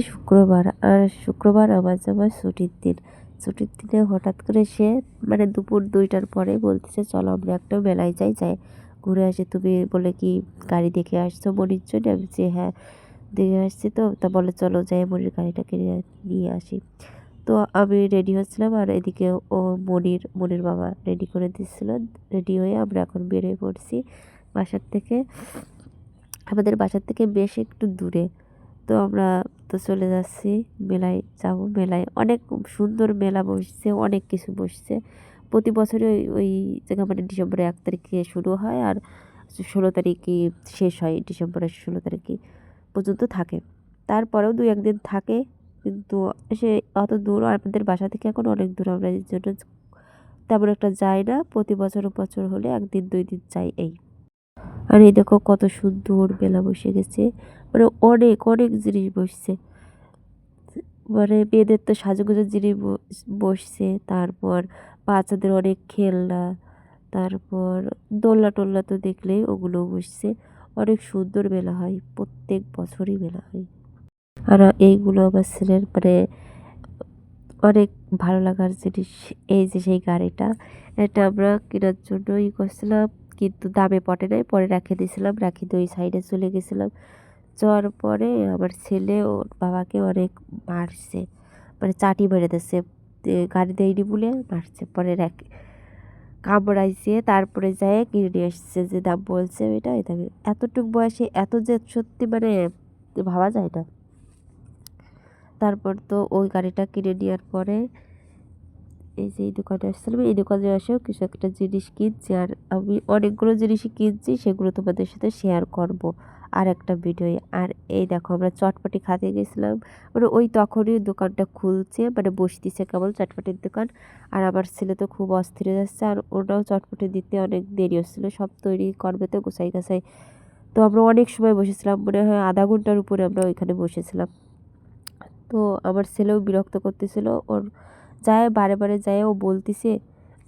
শুক্রবার, আর শুক্রবার আমার যাবার ছুটির দিন। ছুটির দিনে হঠাৎ করে সে মানে দুপুর 2টার পরে বলতেছে চলো আমরা একটা মেলায় যাই, যাই ঘুরে আসি। তুমি বলে কি গাড়ি দেখে আসছো মনির জন্য? আমি বলছি হ্যাঁ দেখে আসছি। তো তা বলে চলো যাই মনির গাড়িটা কিনে নিয়ে আসি। তো আমি রেডি হচ্ছিলাম আর এদিকে ও মনির বাবা রেডি করে দিচ্ছিল। রেডি হয়ে আমরা এখন বেরিয়ে পড়ছি বাসার থেকে। আমাদের বাসার থেকে বেশ একটু দূরে। তো আমরা তো চলে যাচ্ছি, মেলায় যাব। মেলায় অনেক সুন্দর মেলা বসছে, অনেক কিছু বসছে। প্রতি বছরই ওই ওই জায়গা মানে ডিসেম্বরের 1 তারিখে শুরু হয় আর 16 তারিখে শেষ হয়। ডিসেম্বরের 16 তারিখে পর্যন্ত থাকে। তারপরেও 2-1 দিন থাকে, কিন্তু সে অত দূর আমাদের বাসা থেকে এখন অনেক দূর। আমরা এই জন্য তেমন একটা যাই না। প্রতি বছর হলে 1-2 দিন যাই এই। আর এই দেখো কত সুন্দর মেলা বসে গেছে, মানে অনেক অনেক জিনিস বসছে। মানে মেয়েদের তো সাজুগুজুর জিনিস বসছে, তারপর বাচ্চাদের অনেক খেলনা, তারপর দোলনা টোলনা তো দেখলেই ওগুলোও বসছে। অনেক সুন্দর মেলা হয়, প্রত্যেক বছরই মেলা হয়। আর এইগুলো আমার ছেলের মানে অনেক ভালো লাগার জিনিস। এই যে সেই গাড়িটা, এটা আমরা কেনার জন্য করছিলাম, কিন্তু দামে পটে নাই, পরে রেখে দিয়েছিলাম। রেখে দিয়ে ওই সাইডে চলে গেছিলাম। যাওয়ার পরে আমার ছেলে ওর বাবাকে অনেক মারছে, মানে চাটি মেরে দিচ্ছে, গাড়ি দেয়নি বলে মারছে। পরে কামড়াইছে, তারপরে যায় কিনে নিয়ে আসছে। যে দাম বলছে এটা এই দামে। এতটুক বয়সে এত যে সত্যি মানে ভাবা যায় না। তারপর তো ওই গাড়িটা কিনে নেওয়ার পরে এই যে এই দোকানে আসছিলাম, এই দোকানে এসেও কিছু একটা জিনিস কিনছি। আর আমি অনেকগুলো জিনিসই কিনছি, সেগুলো তোমাদের সাথে শেয়ার করব আর একটা ভিডিওয়ে। আর এই দেখো আমরা চটপটি খাতে গেছিলাম, মানে ওই তখনই দোকানটা খুলছে, মানে বসতিছে কেবল চটপটির দোকান। আর আমার ছেলে তো খুব অস্থির হয়ে যাচ্ছে, আর ওটাও চটপটি দিতে অনেক দেরি হচ্ছিলো, সব তৈরি করবে তো গুছাই গাছাই। তো আমরা অনেক সময় বসেছিলাম, মনে হয় আধা ঘন্টার উপরে আমরা ওইখানে বসেছিলাম। তো আমার ছেলেও বিরক্ত করতেছিল, ওর যায় বারে বারে যায় ও বলতিছে,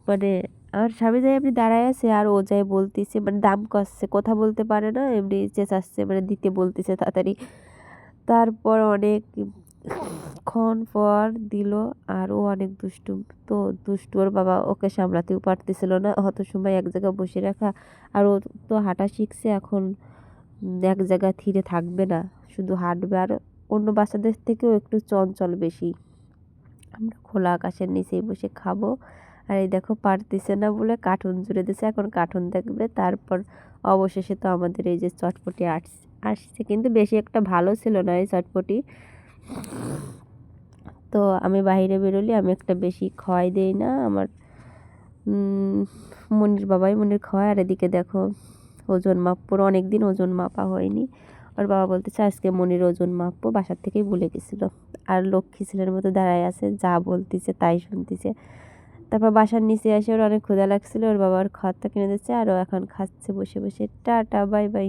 মানে আমার স্বামী যায় এমনি দাঁড়ায় আছে আর ও যায় বলতিছে, মানে দাম কষছে, কথা বলতে পারে না, এমনি চেঁচাচ্ছে, মানে দিতে বলতিছে তাড়াতাড়ি। তারপর অনেকক্ষণ পর দিল। আর ও অনেক দুষ্টু। তো দুষ্টু ওর বাবা ওকে সামলাতেও পারতেছিল না, অত সময় এক জায়গায় বসে রাখা। আর ও তো হাঁটা শিখছে এখন, এক জায়গায় থিরে থাকবে না, শুধু হাঁটবে। আর অন্য বাচ্চাদের থেকেও একটু চঞ্চল বেশি। আমরা খোলা আকাশের নিচেই বসে খাবো। আর এই দেখো পারতেছে না বলে কার্টুন জুড়ে দিছে, এখন কার্টুন দেখবে। তারপর অবশেষে তো আমাদের এই যে চটপটি আসছে, কিন্তু বেশি একটা ভালো ছিল না এই চটপটি। তো আমি বাইরে বেরোলে আমি একটা বেশি খাওয়াই দেই না, আমার মনির বাবাই মনির খাওয়ায়। আর এদিকে দেখো ওজন মাপবো, অনেক দিন ওজন মাপা হয়নি। ওর বাবা বলতেছে আজকে মনির ওজন মাপবো, বাসার থেকেই ভুলে গেছিলো। আর লক্ষ্মী ছেলের মতো দাঁড়ায় আছে, যা বলতেছে তাই শুনতেছে। তারপর বাসার নিচে এসে ওর অনেক ক্ষুধা লাগছিল, ওর বাবার খাবারটা কিনে দিচ্ছে আর ও এখন খাচ্ছে বসে বসে। Tata bye bye.